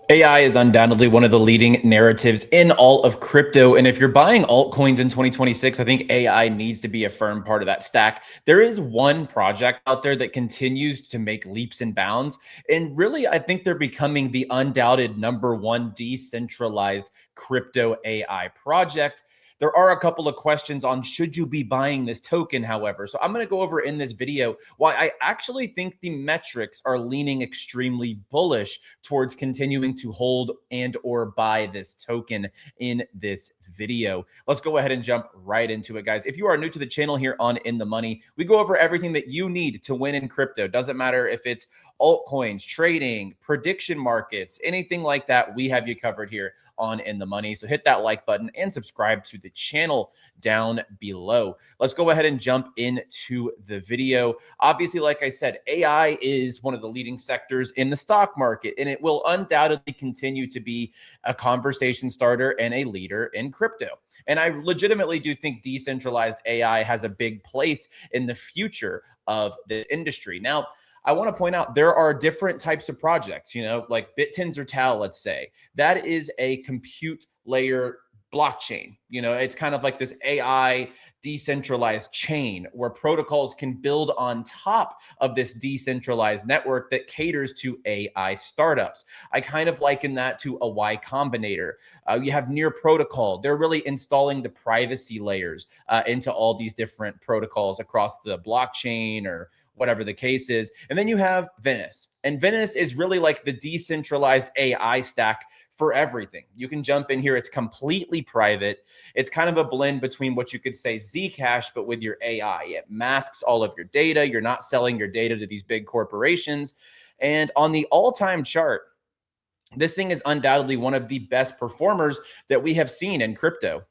AI is undoubtedly one of the leading narratives in all of crypto. And if you're buying altcoins in 2026, I think AI needs to be a firm part of that stack. There is one project out there that continues to make leaps and bounds. And really, I think they're becoming the undoubted number one decentralized crypto AI project. There are a couple of questions on should you be buying this token, however. So I'm going to go over in this video why I actually think the metrics are leaning extremely bullish towards continuing to hold and or buy this token in this video. Let's go ahead and jump right into it, guys. If you are new to the channel here on In the Money, we go over everything that you need to win in crypto. Doesn't matter if it's altcoins, trading, prediction markets, anything like that, we have you covered here on In the Money. So hit that like button and subscribe to the channel down below. Let's go ahead and jump into the video. Obviously, like I said, AI is one of the leading sectors in the stock market, and it will undoubtedly continue to be a conversation starter and a leader in crypto. And I legitimately do think decentralized AI has a big place in the future of this industry. Now, I want to point out there are different types of projects, like 𝗏𝗏𝗏𝗏, let's say. That is a compute layer blockchain. It's kind of like this AI decentralized chain where protocols can build on top of this decentralized network that caters to AI startups. I kind of liken that to a Y Combinator. You have Near Protocol. They're really installing the privacy layers into all these different protocols across the blockchain or whatever the case is. And then you have Venice. And Venice is really like the decentralized AI stack for everything. You can jump in here. It's completely private. It's kind of a blend between what you could say Zcash, but with your AI. It masks all of your data. You're not selling your data to these big corporations. And on the all-time chart, this thing is undoubtedly one of the best performers that we have seen in crypto.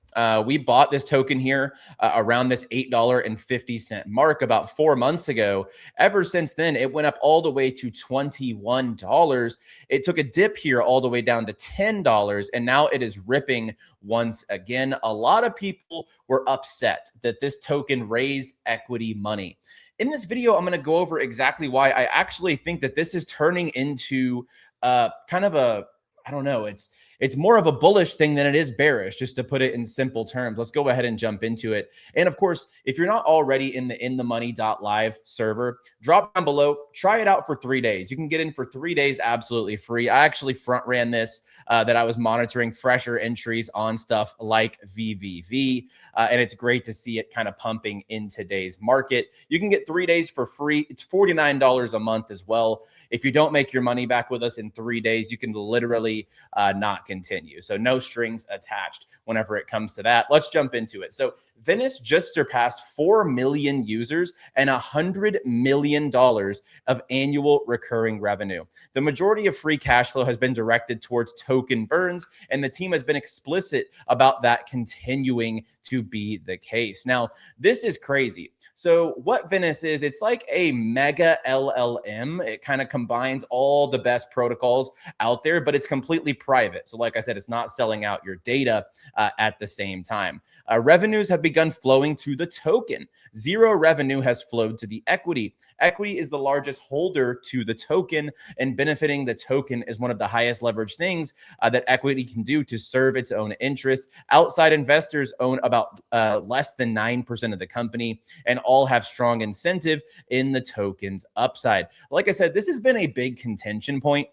We bought this token here around this $8.50 mark about 4 months ago. Ever since then, it went up all the way to $21. It took a dip here all the way down to $10, and now it is ripping once again. A lot of people were upset that this token raised equity money. In this video, I'm going to go over exactly why I actually think that this is turning into kind of a, I don't know, it's more of a bullish thing than it is bearish, just to put it in simple terms. Let's go ahead and jump into it. And of course, if you're not already in the inthemoney.live server, drop down below, try it out for 3 days. You can get in for 3 days absolutely free. I actually front ran this, that I was monitoring fresher entries on stuff like VVV. And it's great to see it kind of pumping in today's market. You can get 3 days for free. It's $49 a month as well. If you don't make your money back with us in 3 days, you can literally not continue. So no strings attached whenever it comes to that. Let's jump into it. So Venice just surpassed 4 million users and $100 million of annual recurring revenue. The majority of free cash flow has been directed towards token burns, and the team has been explicit about that continuing to be the case. Now, this is crazy. So what Venice is, it's like a mega LLM. It kind of combines all the best protocols out there, but it's completely private. So like I said, it's not selling out your data at the same time. Revenues have begun flowing to the token. Zero revenue has flowed to the equity. Equity is the largest holder to the token, and benefiting the token is one of the highest leverage things that equity can do to serve its own interest. Outside investors own about less than 9% of the company, and all have strong incentive in the token's upside. Like I said, this has been a big contention point.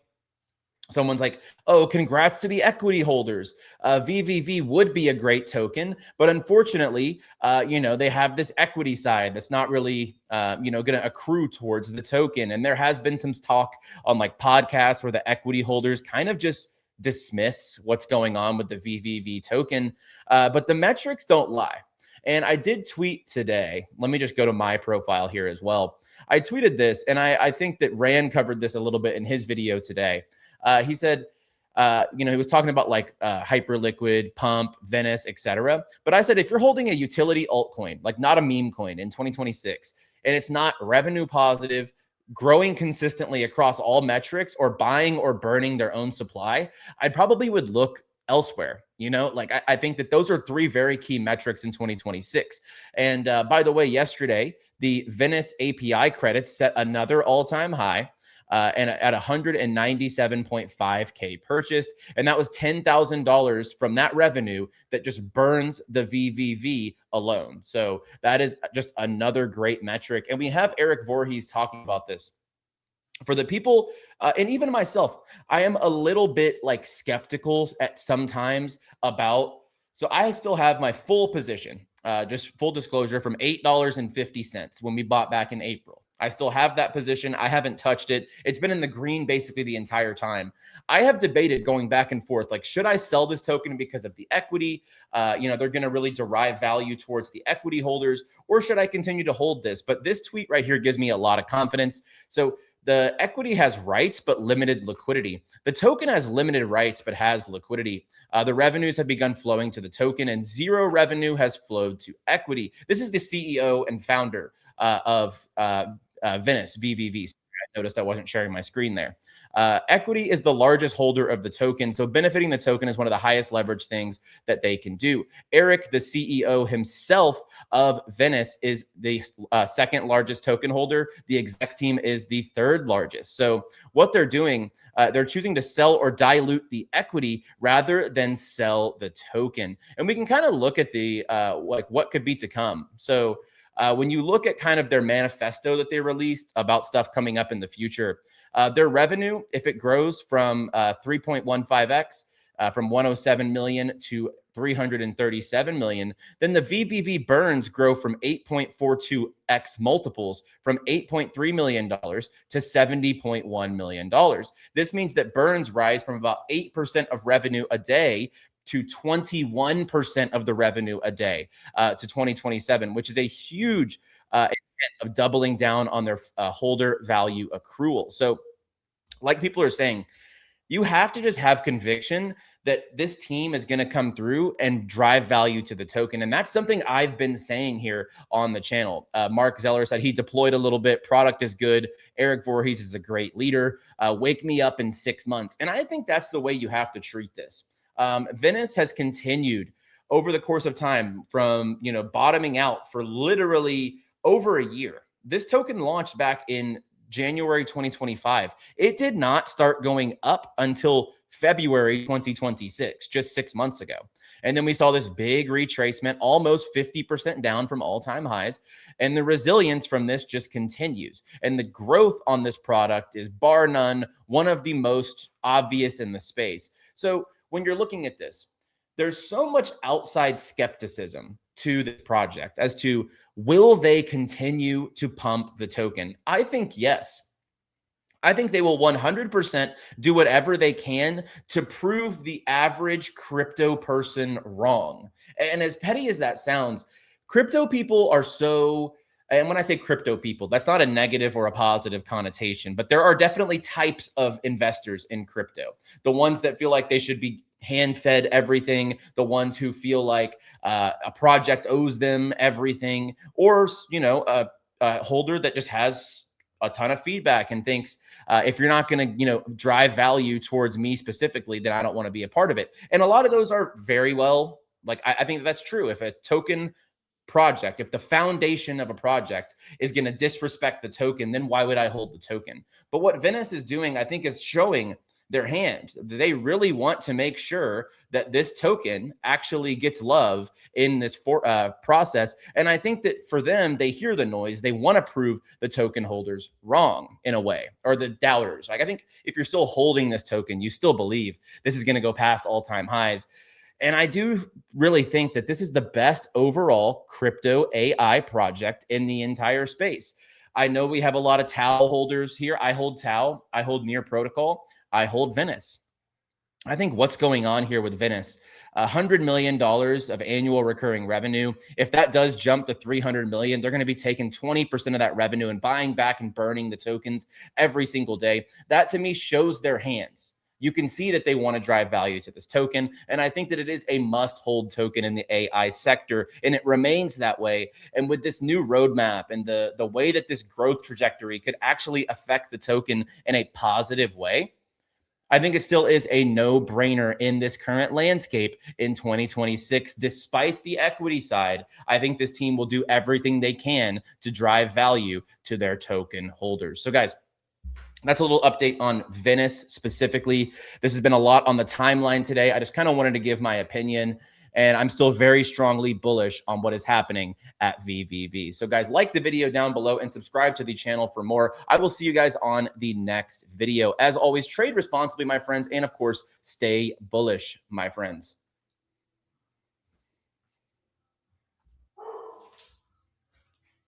Someone's like, oh, congrats to the equity holders. VVV would be a great token, but unfortunately, they have this equity side that's not really, going to accrue towards the token. And there has been some talk on like podcasts where the equity holders kind of just dismiss what's going on with the VVV token, but the metrics don't lie. And I did tweet today. Let me just go to my profile here as well. I tweeted this, and I think that Rand covered this a little bit in his video today. He said, he was talking about like Hyperliquid, Pump, Venice, etc. But I said, if you're holding a utility altcoin, like not a meme coin in 2026, and it's not revenue positive, growing consistently across all metrics, or buying or burning their own supply, I probably would look elsewhere. I think that those are 3 very key metrics in 2026. And by the way, yesterday, the Venice API credits set another all-time high. and at 197.5K purchased. And that was $10,000 from that revenue that just burns the VVV alone. So that is just another great metric. And we have Eric Voorhees talking about this. For the people, and even myself, I am a little bit like skeptical at sometimes about, so I still have my full position, just full disclosure, from $8.50 when we bought back in April. I still have that position. I haven't touched it. It's been in the green basically the entire time. I have debated going back and forth, like, should I sell this token because of the equity? They're going to really derive value towards the equity holders, or should I continue to hold this? But this tweet right here gives me a lot of confidence. So the equity has rights, but limited liquidity. The token has limited rights, but has liquidity. The revenues have begun flowing to the token, and zero revenue has flowed to equity. This is the CEO and founder of Venice, VVV. I noticed I wasn't sharing my screen there. Equity is the largest holder of the token, so benefiting the token is one of the highest leverage things that they can do. Eric, the CEO himself of Venice, is the second largest token holder. The exec team is the third largest. So what they're doing, they're choosing to sell or dilute the equity rather than sell the token. And we can kind of look at the like what could be to come. So when you look at kind of their manifesto that they released about stuff coming up in the future, their revenue, if it grows from 3.15x, from 107 million to 337 million, then the VVV burns grow from 8.42x multiples, from $8.3 million to $70.1 million. This means that burns rise from about 8% of revenue a day to 21% of the revenue a day to 2027, which is a huge intent of doubling down on their holder value accrual. So like people are saying, you have to just have conviction that this team is going to come through and drive value to the token. And that's something I've been saying here on the channel. Mark Zeller said he deployed a little bit. Product is good. Eric Voorhees is a great leader. Wake me up in 6 months. And I think that's the way you have to treat this. Venice has continued over the course of time from, bottoming out for literally over a year. This token launched back in January 2025. It did not start going up until February 2026, just 6 months ago. And then we saw this big retracement, almost 50% down from all-time highs. And the resilience from this just continues. And the growth on this product is bar none one of the most obvious in the space. So when you're looking at this, there's so much outside skepticism to this project as to, will they continue to pump the token? I think yes. I think they will 100% do whatever they can to prove the average crypto person wrong. And as petty as that sounds, crypto people are so, and when I say crypto people, that's not a negative or a positive connotation, but there are definitely types of investors in crypto. The ones that feel like they should be hand-fed everything, the ones who feel like a project owes them everything, or a holder that just has a ton of feedback and thinks if you're not going to drive value towards me specifically, then I don't want to be a part of it. And a lot of those are very well, like I think that's true. If a token project, if the foundation of a project is going to disrespect the token, then why would I hold the token? But what Venice is doing, I think, is showing their hand. They really want to make sure that this token actually gets love in this process. And I think that for them, they hear the noise. They want to prove the token holders wrong in a way, or the doubters. Like, I think if you're still holding this token, you still believe this is going to go past all-time highs. And I do really think that this is the best overall crypto AI project in the entire space. I know we have a lot of 𝗬 holders here. I hold 𝗬. I hold Near Protocol. I hold Venice. I think what's going on here with Venice, $100 million of annual recurring revenue. If that does jump to 300 million, they're going to be taking 20% of that revenue and buying back and burning the tokens every single day. That to me shows their hands. You can see that they want to drive value to this token. And I think that it is a must-hold token in the AI sector, and it remains that way. And with this new roadmap and the way that this growth trajectory could actually affect the token in a positive way, I think it still is a no-brainer in this current landscape in 2026. Despite the equity side, I think this team will do everything they can to drive value to their token holders. So guys, That's a little update on Venice specifically. This has been a lot on the timeline today. I just kind of wanted to give my opinion, and I'm still very strongly bullish on what is happening at VVV. So guys, like the video down below and subscribe to the channel for more. I will see you guys on the next video. As always, trade responsibly, my friends, and of course, stay bullish, my friends.